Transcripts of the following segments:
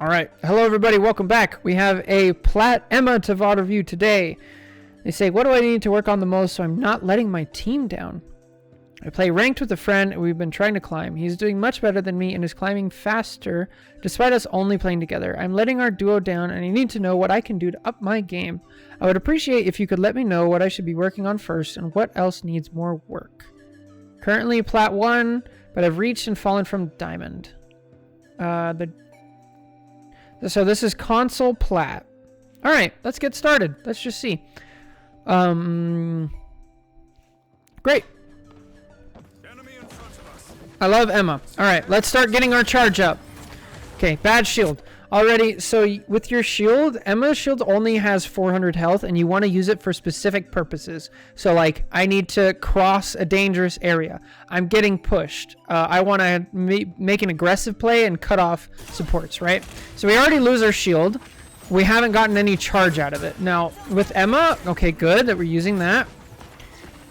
All right. Hello, everybody. Welcome back. We have a Plat Emma to VOD review today. They say, what do I need to work on the most so I'm not letting my team down? I play ranked with a friend, and we've been trying to climb. He's doing much better than me and is climbing faster despite us only playing together. I'm letting our duo down, and I need to know what I can do to up my game. I would appreciate if you could let me know what I should be working on first and what else needs more work. Currently Plat 1, but I've reached and fallen from Diamond. So this is console Plat. All right, let's get started. Let's just see. Great. I love Emma. All right, let's start getting our charge up. Okay, bad shield. Already, so with your shield, Emma's shield only has 400 health, and you want to use it for specific purposes. So, like, I need to cross a dangerous area. I'm getting pushed. I want to make an aggressive play and cut off supports, right? So we already lose our shield. We haven't gotten any charge out of it. Now, with Emma, okay, good that we're using that.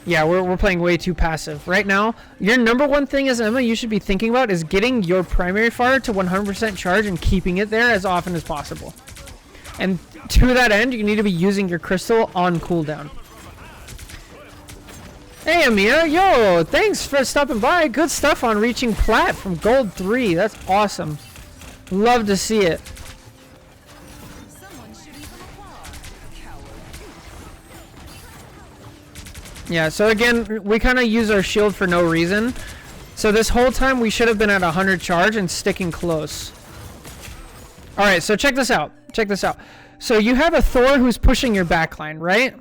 Yeah, we're playing way too passive. Right now, your number one thing as Emma you should be thinking about is getting your primary fire to 100% charge and keeping it there as often as possible. And to that end, you need to be using your crystal on cooldown. Hey, Amia. Yo, thanks for stopping by. Good stuff on reaching Plat from Gold 3. That's awesome. Love to see it. Yeah, so again, we kind of use our shield for no reason. So this whole time we should have been at 100 charge and sticking close. All right, so check this out. Check this out. So you have a Thor who's pushing your backline, right?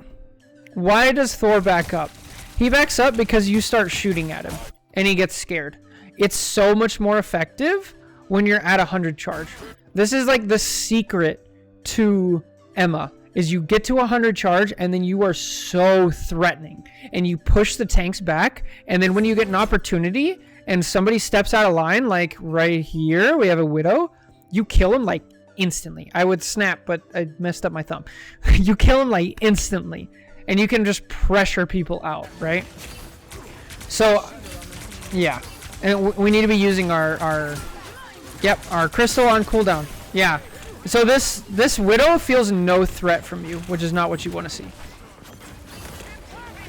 Why does Thor back up? He backs up because you start shooting at him and he gets scared. It's so much more effective when you're at 100 charge. This is like the secret to Emma. Is you get to 100 charge and then you are so threatening and you push the tanks back, and then when you get an opportunity and somebody steps out of line, like right here we have a Widow, you kill him like instantly. I would snap, but I messed up my thumb. You kill him like instantly and you can just pressure people out, right? So yeah, and we need to be using our crystal on cooldown. Yeah. So this Widow feels no threat from you, which is not what you want to see.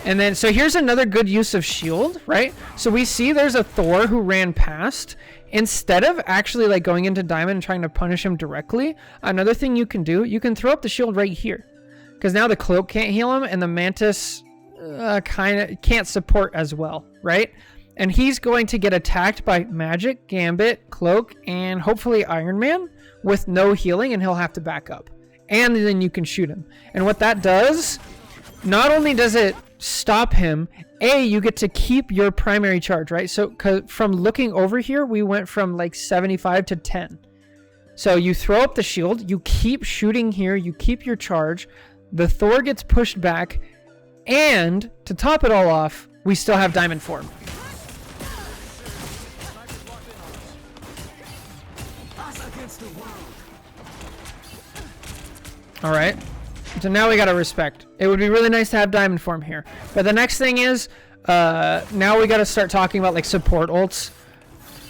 And then, so here's another good use of shield, right? So we see there's a Thor who ran past. Instead of actually like going into Diamond and trying to punish him directly, another thing you can do, you can throw up the shield right here. Because now the cloak can't heal him and the Mantis kind of can't support as well, right? And he's going to get attacked by Magic, Gambit, Cloak, and hopefully Iron Man with no healing, and he'll have to back up. And then you can shoot him. And what that does, not only does it stop him, you get to keep your primary charge, right? So from looking over here, we went from like 75 to 10. So you throw up the shield, you keep shooting here, you keep your charge, the Thor gets pushed back, and to top it all off, we still have Diamond form. All right, so now we gotta respect. It would be really nice to have Diamond form here. But the next thing is, now we gotta start talking about like support ults.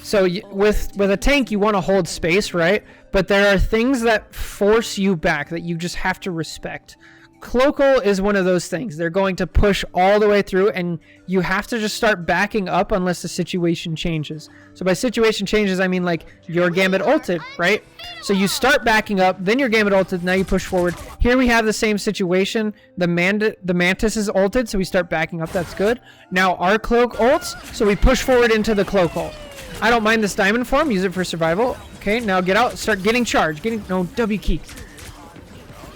So with a tank, you want to hold space, right? But there are things that force you back that you just have to respect. Cloak ult is one of those things. They're going to push all the way through, and you have to just start backing up unless the situation changes. So by situation changes, I mean like your Gambit ulted, right? So you start backing up, then your Gambit ulted, now you push forward. Here we have the same situation. The Mantis is ulted, so we start backing up. That's good. Now our Cloak ults, so we push forward into the Cloak ult. I don't mind this Diamond form. Use it for survival. Okay, now get out. Start getting charged. No W key.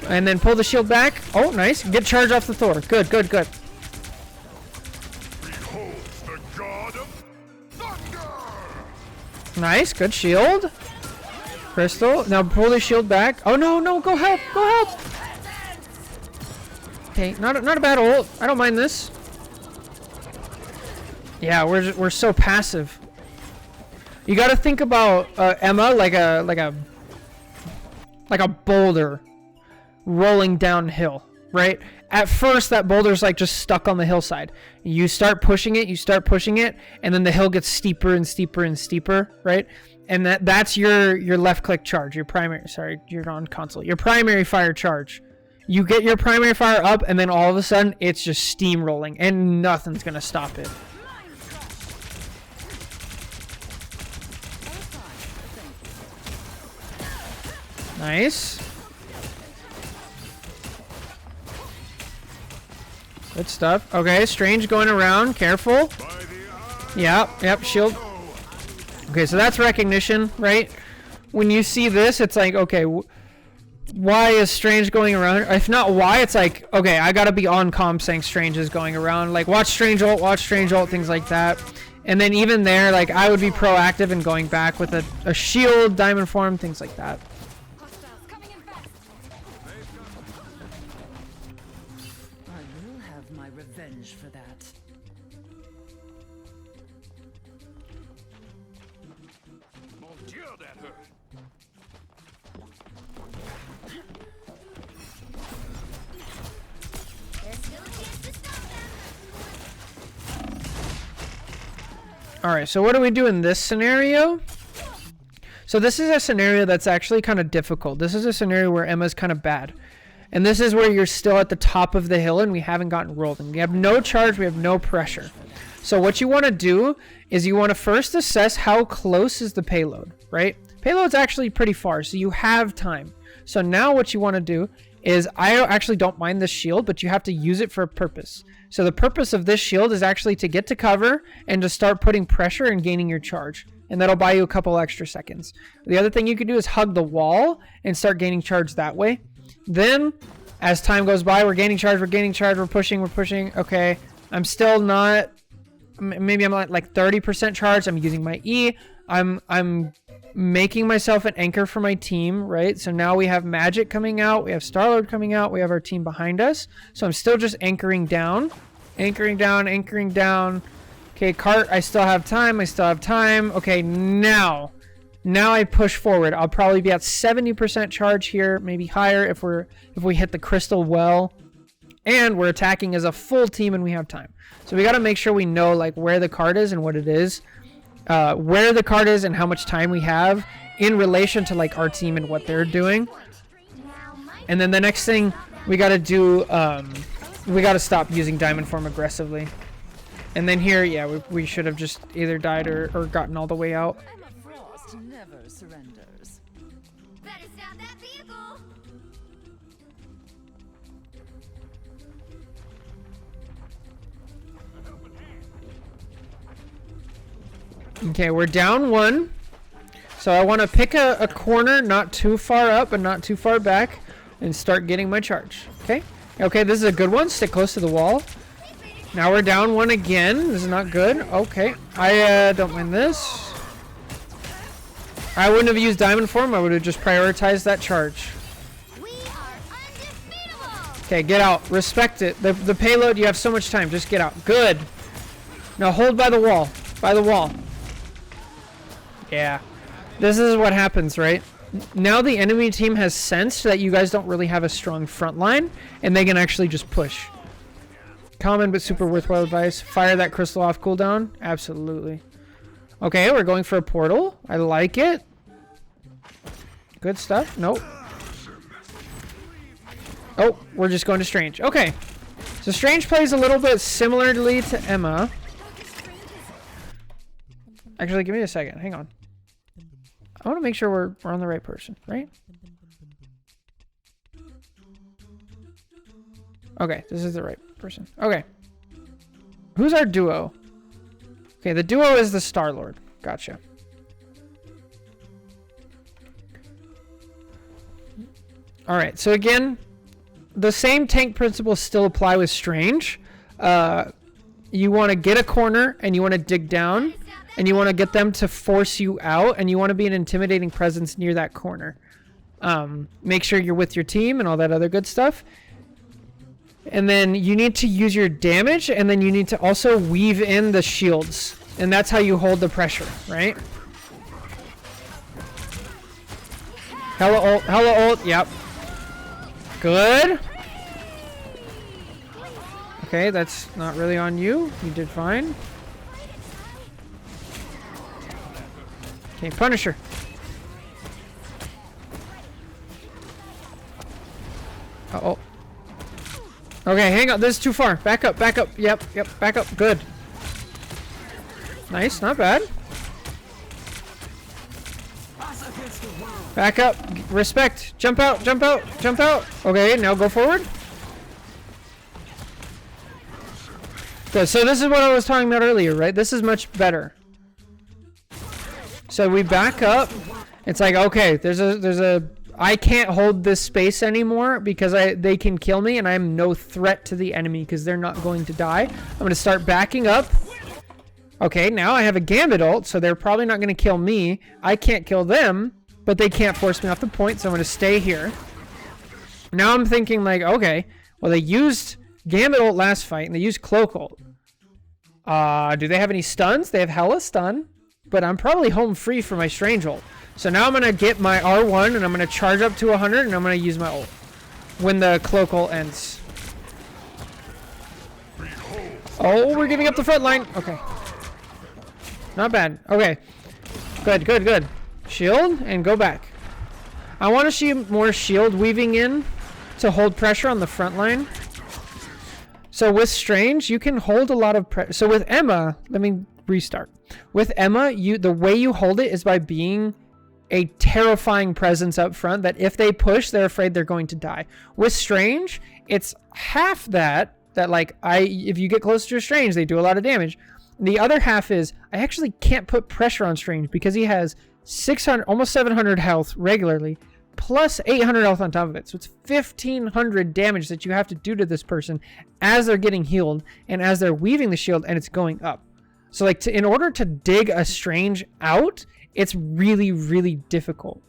And then pull the shield back. Oh, nice. Get charge off the Thor. Good, good, good. Nice. Good shield. Crystal. Now pull the shield back. Oh, no, no. Go help. Go help. Okay, not a bad ult. I don't mind this. Yeah, we're so passive. You got to think about Emma like a boulder rolling downhill, right? At first, that boulder's like just stuck on the hillside. You start pushing it, and then the hill gets steeper and steeper and steeper, right? And that's your left click charge, your primary, sorry, you're on console, your primary fire charge. You get your primary fire up, and then all of a sudden it's just steamrolling, and nothing's gonna stop it. Nice. Good stuff. Okay, Strange going around. Careful. Yep, shield. Okay, so that's recognition, right? When you see this, it's like, okay, why is Strange going around? If not why, it's like, okay, I gotta be on comm saying Strange is going around. Like, watch Strange ult, things like that. And then even there, like, I would be proactive in going back with a shield, diamond form, things like that. For that. All right, so what do we do in this scenario? So this is a scenario that's actually kind of difficult. This is a scenario where Emma's kind of bad. And this is where you're still at the top of the hill and we haven't gotten rolled. And we have no charge, we have no pressure. So what you want to do is you want to first assess how close is the payload, right? Payload's actually pretty far, so you have time. So now what you want to do is, I actually don't mind this shield, but you have to use it for a purpose. So the purpose of this shield is actually to get to cover and to start putting pressure and gaining your charge. And that'll buy you a couple extra seconds. The other thing you could do is hug the wall and start gaining charge that way. Then, as time goes by, we're gaining charge, we're pushing. Okay, I'm still not, maybe I'm at like 30% charge. I'm using my E. I'm making myself an anchor for my team, right? So now we have Magic coming out, we have Star-Lord coming out, we have our team behind us. So I'm still just anchoring down. Okay, cart, I still have time. Okay, now I push forward. I'll probably be at 70% charge here, maybe higher if we hit the crystal well. And we're attacking as a full team and we have time. So we got to make sure we know like where the card is and what it is. Where the card is and how much time we have in relation to like our team and what they're doing. And then the next thing we got to do, we got to stop using diamond form aggressively. And then here, yeah, we should have just either died or gotten all the way out. Never surrenders. Better stop that vehicle. Okay, we're down one. So I want to pick a corner not too far up and not too far back and start getting my charge. Okay? Okay, this is a good one. Stick close to the wall. Now we're down one again. This is not good. Okay. I don't mind this. I wouldn't have used diamond form. I would have just prioritized that charge. We are undefeatable. Okay, get out. Respect it. The payload, you have so much time. Just get out. Good. Now hold by the wall. By the wall. Yeah. This is what happens, right? Now the enemy team has sensed that you guys don't really have a strong front line, and they can actually just push. Common but super worthwhile advice. Fire that crystal off cooldown. Absolutely. Okay, we're going for a portal. I like it. Good stuff. Nope. Oh, we're just going to Strange. Okay. So Strange plays a little bit similarly to Emma. Actually, give me a second. Hang on. I want to make sure we're on the right person, right? Okay, this is the right person. Okay. Who's our duo? Okay, the duo is the Star-Lord. Gotcha. Alright, so again, the same tank principles still apply with Strange. You want to get a corner, and you want to dig down, and you want to get them to force you out, and you want to be an intimidating presence near that corner. Make sure you're with your team and all that other good stuff. And then you need to use your damage, and then you need to also weave in the shields. And that's how you hold the pressure, right? Hella ult, yep. Good. Okay, that's not really on you. You did fine. Okay, Okay, Punisher. Uh-oh. Okay, hang on. This is too far. Back up, back up. Yep, back up. Good. Nice, not bad. Back up. Respect. Jump out, jump out, jump out. Okay, now go forward. Good, so this is what I was talking about earlier, right? This is much better. So we back up. It's like, okay, there's a I can't hold this space anymore because they can kill me and I'm no threat to the enemy because they're not going to die. I'm going to start backing up. Okay, now I have a Gambit ult, so they're probably not going to kill me. I can't kill them, but they can't force me off the point, so I'm going to stay here. Now I'm thinking like, okay, well they used Gambit ult last fight and they used Cloak ult. Do they have any stuns? They have hella stun, but I'm probably home free for my Strange ult. So now I'm going to get my R1 and I'm going to charge up to 100 and I'm going to use my ult when the Cloak ult ends. Oh, we're giving up the front line. Okay. Not bad. Okay. Good, good, good. Shield and go back. I want to see more shield weaving in to hold pressure on the front line. So with Strange, you can hold a lot of pressure. So with Emma, let me restart. With Emma, the way you hold it is by being a terrifying presence up front that if they push, they're afraid they're going to die. With Strange, it's half that like if you get close to a Strange, they do a lot of damage. The other half is I actually can't put pressure on Strange because he has 600, almost 700 health regularly, plus 800 health on top of it. So it's 1500 damage that you have to do to this person as they're getting healed and as they're weaving the shield and it's going up. So like in order to dig a Strange out, it's really, really difficult.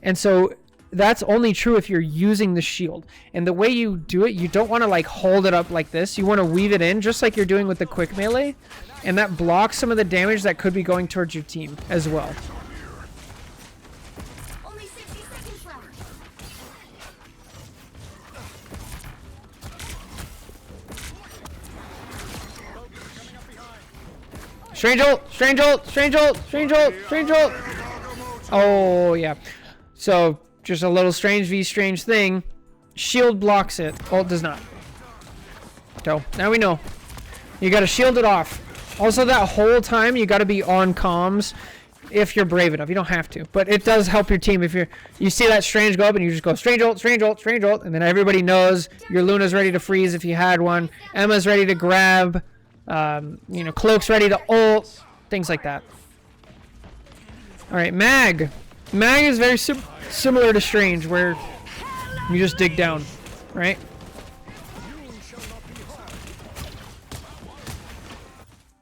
And so that's only true if you're using the shield. And the way you do it, you don't want to like hold it up like this. You want to weave it in just like you're doing with the quick melee. And that blocks some of the damage that could be going towards your team as well. Only 60 seconds left. Strange ult! Strange ult! Strange ult! Strange ult! Strange ult! Oh, yeah. So, just a little Strange v Strange thing. Shield blocks it. Ult does not. So, now we know. You gotta shield it off. Also, that whole time, you gotta be on comms if you're brave enough. You don't have to, but it does help your team if you see that Strange go up and you just go Strange ult, Strange ult, Strange ult, and then everybody knows your Luna's ready to freeze if you had one. Emma's ready to grab. You know, Cloak's ready to ult. Things like that. Alright, Mag. Mag is very similar to Strange, where you just dig down, right?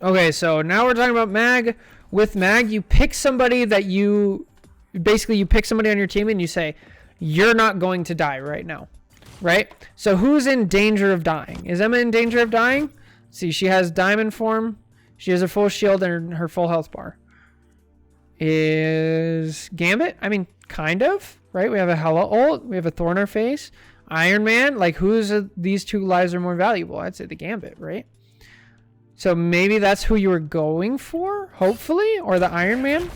Okay, so now we're talking about Mag. With Mag, you pick somebody that you pick somebody on your team and you say, you're not going to die right now, right? So who's in danger of dying? Is Emma in danger of dying? See, she has diamond form. She has a full shield and her full health bar. Is Gambit? I mean, kind of, right? We have a Hela ult. We have a Thorn in our face. Iron Man. Like, these two lives are more valuable? I'd say the Gambit, right? So maybe that's who you were going for, hopefully, or the Iron Man.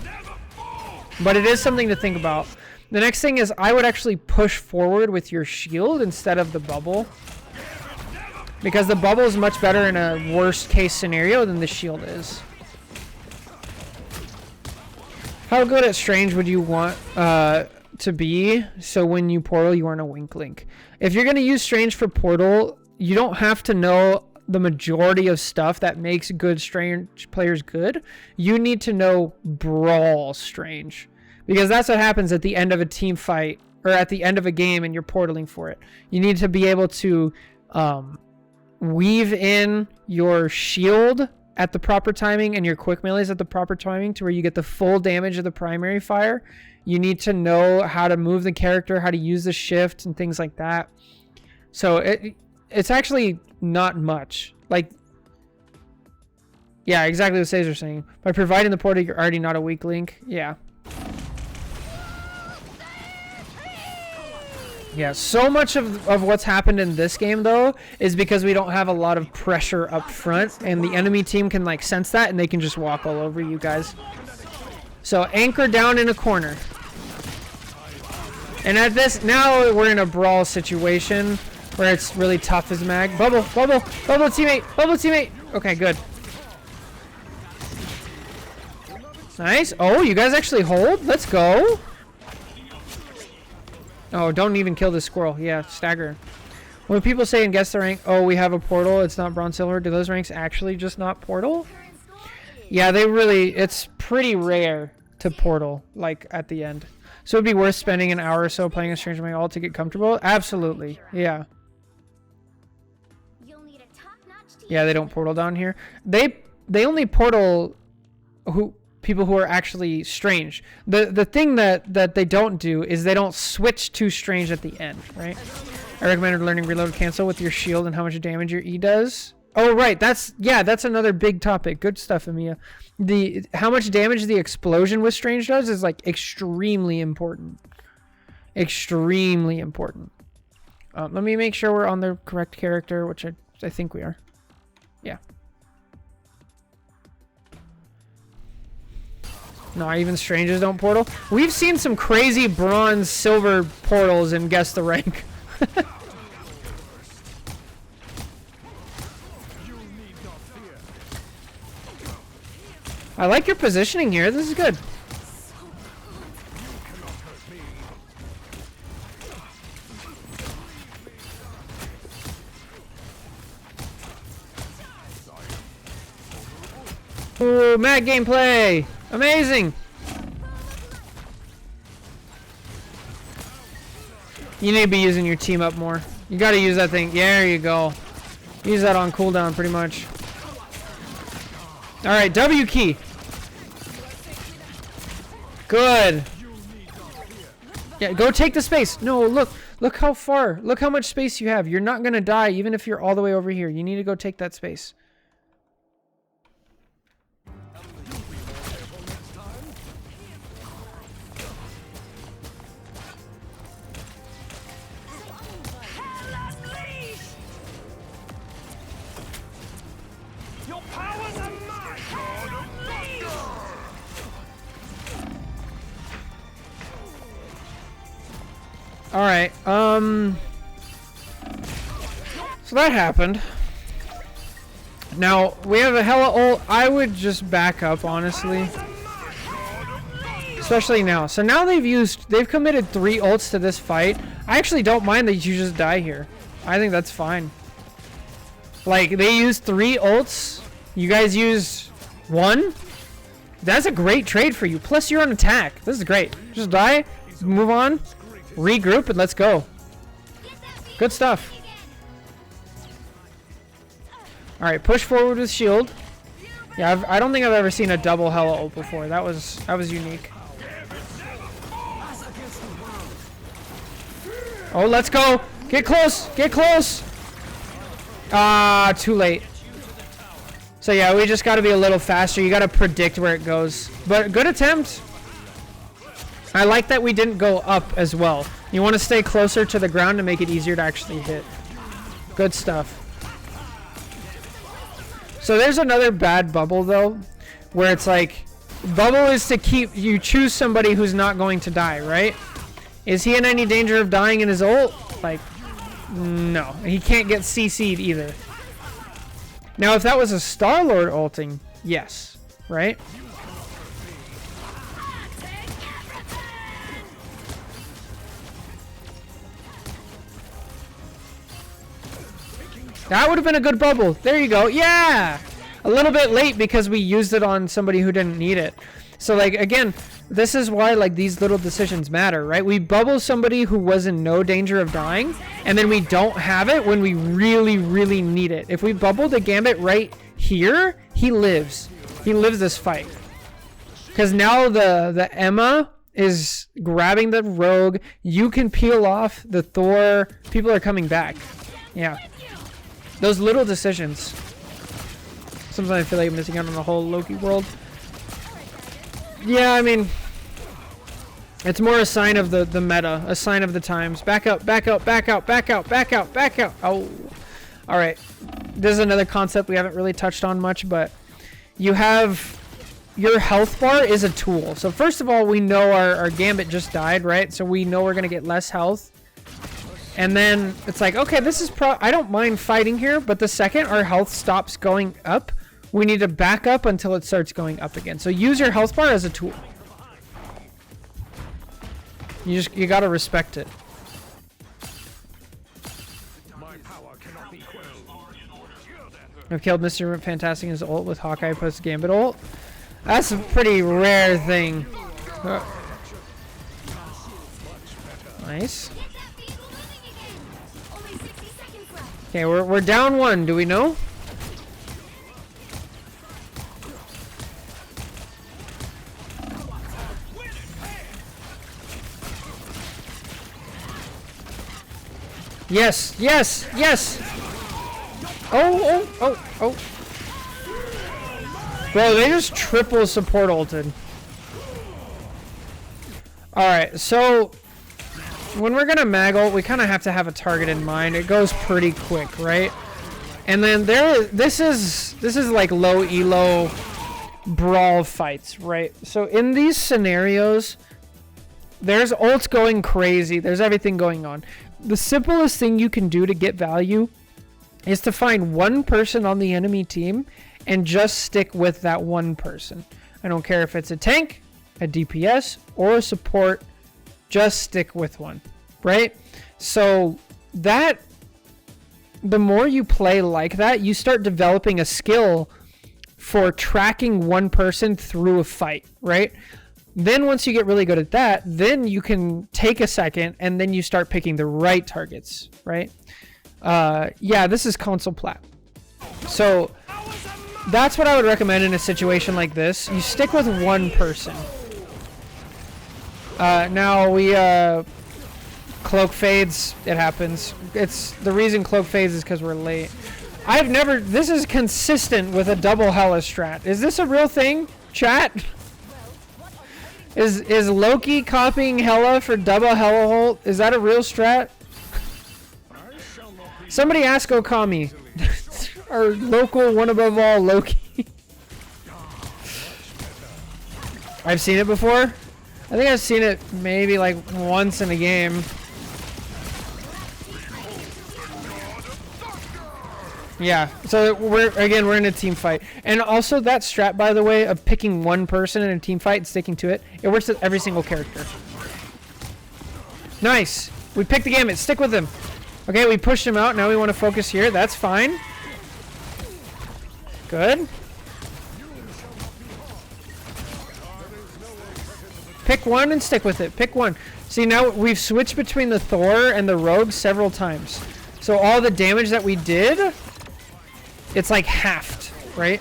But it is something to think about. The next thing is I would actually push forward with your shield instead of the bubble. Because the bubble is much better in a worst case scenario than the shield is. How good at Strange would you want to be so when you portal you aren't a wink link? If you're going to use Strange for portal, you don't have to know the majority of stuff that makes good Strange players good. You need to know Brawl Strange. Because that's what happens at the end of a team fight or at the end of a game and you're portaling for it. You need to be able to weave in your shield at the proper timing and your quick melees at the proper timing to where you get the full damage of the primary fire. You need to know how to move the character, how to use the shift and things like that. So it's actually not much. Like, yeah, exactly what Cesar's saying. By providing the portal, you're already not a weak link. Yeah. Yeah, so much of what's happened in this game, though, is because we don't have a lot of pressure up front, and the enemy team can, like, sense that, and they can just walk all over you guys. So anchor down in a corner. And at this, now we're in a brawl situation where it's really tough as mag. Bubble, bubble, bubble teammate, bubble teammate. Okay, good. Nice. Oh, you guys actually hold? Let's go. Oh, don't even kill this squirrel. Yeah, stagger. When people say and guess the rank, oh, we have a portal, it's not bronze, silver, do those ranks actually just not portal? Yeah, they really, it's pretty rare to portal, like, at the end. So it'd be worth spending an hour or so playing a Stranger My All to get comfortable? Absolutely, yeah. Yeah, they don't portal down here. They only portal people who are actually strange. The thing that they don't do is they don't switch to strange at the end, right? I recommended learning reload cancel with your shield and how much damage your E does. Oh, right. That's another big topic. Good stuff, Amiya. How much damage the explosion with strange does is like extremely important. Extremely important. Let me make sure we're on the correct character, which I think we are. Yeah. No, even strangers don't portal. We've seen some crazy bronze, silver portals and guess the rank. I like your positioning here. This is good. Ooh, mad gameplay. Amazing. You need to be using your team up more. You got to use that thing. Yeah, there you go. Use that on cooldown pretty much. All right, W key. Good. Yeah, go take the space. No, look how far. Look how much space you have. You're not going to die even if you're all the way over here. You need to go take that space. All right. So that happened. Now we have a hella ult. I would just back up, honestly. Especially now. So now they've committed 3 ults to this fight. I actually don't mind that you just die here. I think that's fine. Like, they used 3 ults. You guys use 1. That's a great trade for you. Plus, you're on attack. This is great. Just die, move on, regroup, and let's go. Good stuff. All right, push forward with shield. Yeah, I don't think I've ever seen a double hella ult before. That was unique. Oh, let's go. Get close. Get close. Ah, too late. So yeah, we just got to be a little faster. You got to predict where it goes. But good attempt. I like that we didn't go up as well. You want to stay closer to the ground to make it easier to actually hit. Good stuff. So there's another bad bubble though, where it's like, bubble is to keep, you choose somebody who's not going to die, right? Is he in any danger of dying in his ult? Like, no. He can't get CC'd either. Now, if that was a Star-Lord ulting, yes, right? That would have been a good bubble. There you go. Yeah! A little bit late because we used it on somebody who didn't need it. So, like, again, this is why, like, these little decisions matter, right? We bubble somebody who was in no danger of dying, and then we don't have it when we really, really need it. If we bubbled the Gambit right here, he lives. He lives this fight. Because now the Emma is grabbing the Rogue. You can peel off the Thor. People are coming back. Yeah. Those little decisions. Sometimes I feel like I'm missing out on the whole Loki world. Yeah, I mean, it's more a sign of the meta, a sign of the times. Back up, back out, back out, back out, back out, back out. Oh, all right. This is another concept we haven't really touched on much, but you have your health bar is a tool. So first of all, we know our Gambit just died, right? So we know we're going to get less health. And then it's like, okay, this is I don't mind fighting here, but the second our health stops going up, we need to back up until it starts going up again. So use your health bar as a tool. You got to respect it. I've killed Mr. Fantastic in his ult with Hawkeye post Gambit ult. That's a pretty rare thing. Nice. Okay, we're down one. Do we know? Yes, yes, yes. Oh. Bro, they just triple support ulted. Alright, so when we're gonna mag ult, we kind of have to have a target in mind. It goes pretty quick, right? And then this is like low elo brawl fights, right? So in these scenarios, there's ults going crazy. There's everything going on. The simplest thing you can do to get value is to find one person on the enemy team and just stick with that one person. I don't care if it's a tank, a DPS, or a support, just stick with one, right? So that, the more you play like that, you start developing a skill for tracking one person through a fight, right? Then once you get really good at that, then you can take a second and then you start picking the right targets, right? Yeah, this is console plat. So that's what I would recommend in a situation like this. You stick with one person. Now we cloak fades. It happens. It's the reason cloak fades is because we're late. I've never. This is consistent with a double Hela strat. Is this a real thing, chat? Is Loki copying Hela for double Hela ult? Is that a real strat? Somebody ask Okami. Our local one above all Loki. I've seen it before. I think I've seen it maybe like once in a game. Yeah, so we're in a team fight. And also that strat, by the way, of picking one person in a team fight and sticking to it, it works with every single character. Nice. We picked the Gambit. Stick with him. Okay, we pushed him out. Now we want to focus here. That's fine. Good. Pick one and stick with it. Pick one. See, now we've switched between the Thor and the Rogue several times. So all the damage that we did, it's like halved, right?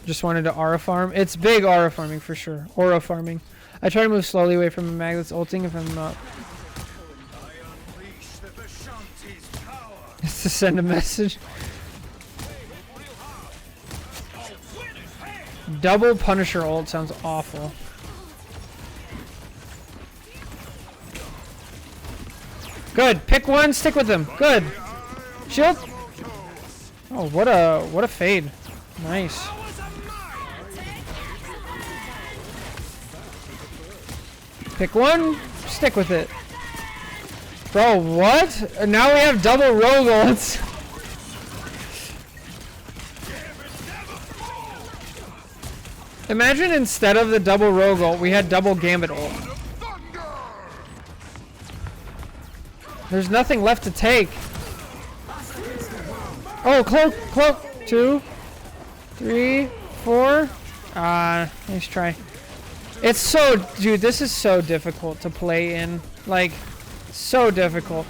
Just wanted to aura farm. It's big aura farming for sure. Aura farming. I try to move slowly away from a mag that's ulting if I'm not. It's to send a message. Double Punisher ult sounds awful. Good. Pick one, stick with them. Good. Shield. Oh, what a fade. Nice. Pick one, stick with it. Bro, what? Now we have double rogue ults. Imagine instead of the double rogue ult, we had double Gambit ult. There's nothing left to take. Oh, cloak. 2, 3, 4. Nice try. It's so, dude, this is so difficult to play in. Like, so difficult.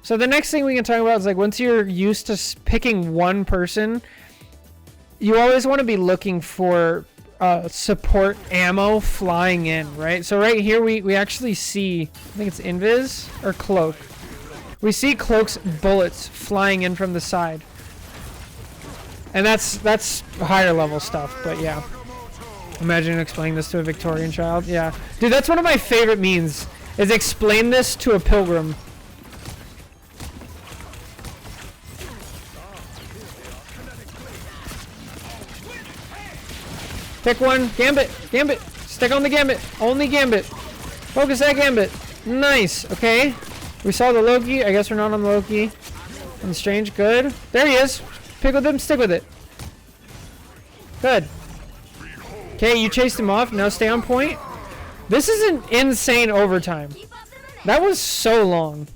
So the next thing we can talk about is like once you're used to picking one person, you always want to be looking for support ammo flying in, right? So right here we actually see, I think it's Invis or Cloak. We see Cloak's bullets flying in from the side. And that's higher level stuff, but yeah. Imagine explaining this to a Victorian child. Yeah. Dude, that's one of my favorite memes, is explain this to a pilgrim. Pick one. Gambit. Gambit. Stick on the Gambit. Only Gambit. Focus that Gambit. Nice. Okay. We saw the Loki. I guess we're not on the Loki. On the Strange. Good. There he is. Pick with him. Stick with it. Good. Okay, you chased him off. Now stay on point. This is an insane overtime. That was so long.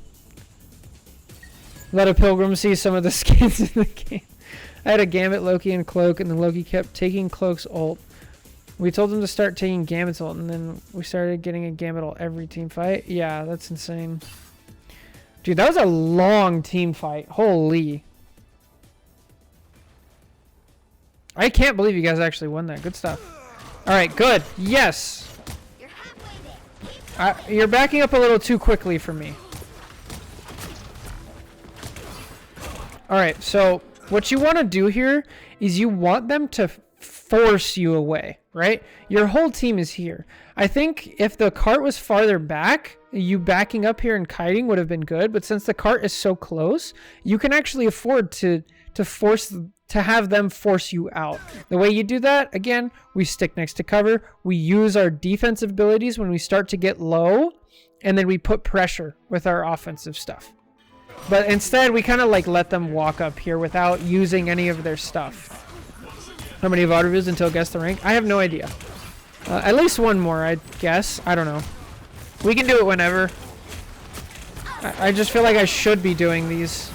Let a pilgrim see some of the skins in the game. I had a Gambit, Loki, and Cloak, and then Loki kept taking Cloak's ult. We told him to start taking Gambit's ult, and then we started getting a Gambit ult every team fight. Yeah, that's insane. Dude, that was a long team fight. Holy. I can't believe you guys actually won that. Good stuff. Alright, good. Yes. You're backing up a little too quickly for me. Alright, so what you want to do here is you want them to force you away, right? Your whole team is here. I think if the cart was farther back, you backing up here and kiting would have been good, but since the cart is so close, you can actually afford to have them force you out. The way you do that, again, we stick next to cover, we use our defensive abilities when we start to get low, and then we put pressure with our offensive stuff. But instead, we kind of like let them walk up here without using any of their stuff. How many VOD reviews until guess the rank? I have no idea. At least one more, I guess. I don't know. We can do it whenever. I just feel like I should be doing these.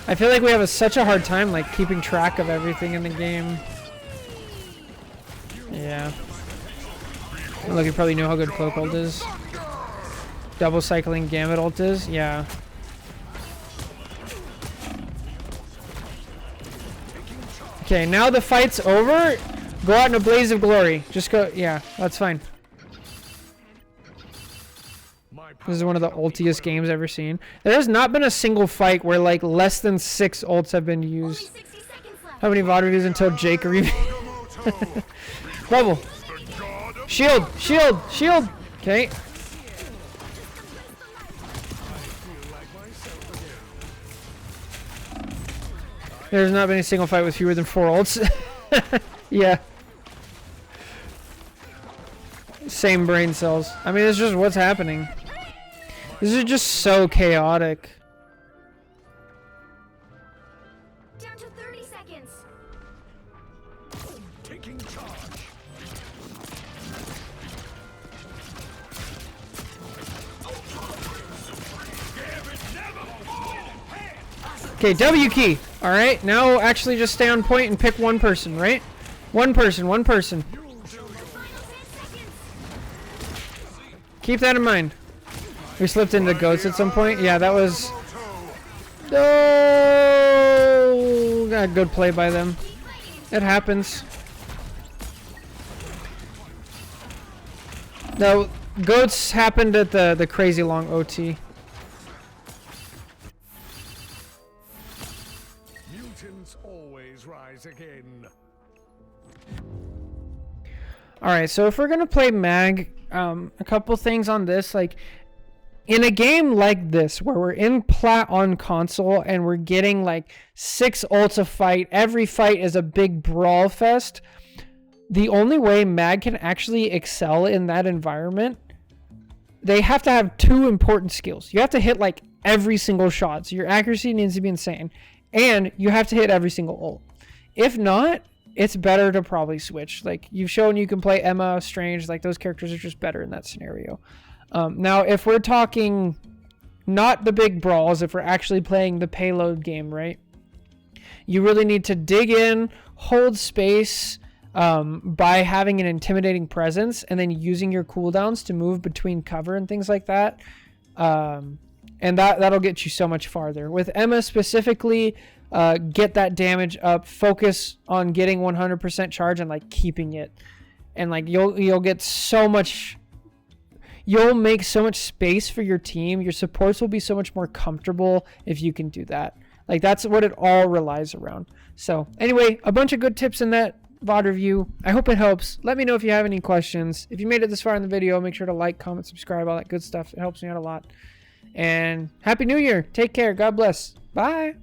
I feel like we have such a hard time like keeping track of everything in the game. Yeah. Look, you probably know how good Cloak ult is. Double cycling Gambit ult is. Yeah. Okay, now the fight's over. Go out in a blaze of glory. Just go. Yeah, that's fine. This is one of the ultiest games I've ever seen. There has not been a single fight where like less than 6 ults have been used. How many VOD reviews until Jake review? Bubble. Shield. Shield. Shield. Okay. There's not been a single fight with fewer than 4 ults. Yeah. Same brain cells. I mean, it's just what's happening. This is just so chaotic. Down to 30 seconds. Taking charge. Okay, W key. All right, now actually just stay on point and pick one person, right? One person, one person. Keep that in mind. We slipped into goats at some point. Yeah, that was... Oh, got a good play by them. It happens. No, goats happened at the crazy long OT. Mutants always rise again. Alright, so if we're gonna play Mag, a couple things on this, like in a game like this where we're in Plat on console and we're getting like 6 ults a fight, every fight is a big brawl fest, the only way Mag can actually excel in that environment, they have to have 2 important skills. You have to hit like every single shot, so your accuracy needs to be insane, and you have to hit every single ult. If not, it's better to probably switch. Like, you've shown you can play Emma, Strange, like those characters are just better in that scenario. Now, if we're talking not the big brawls, if we're actually playing the payload game, right? You really need to dig in, hold space by having an intimidating presence, and then using your cooldowns to move between cover and things like that. And that'll get you so much farther. With Emma specifically, get that damage up, focus on getting 100% charge and like keeping it, and like you'll get so much, you'll make so much space for your team. Your supports will be so much more comfortable if you can do that. Like, that's what it all relies around. So anyway, a bunch of good tips in that VOD review. I hope it helps. Let me know if you have any questions. If you made it this far in the video, make sure to like, comment, subscribe, all that good stuff. It helps me out a lot. And Happy New Year. Take care. God bless. Bye.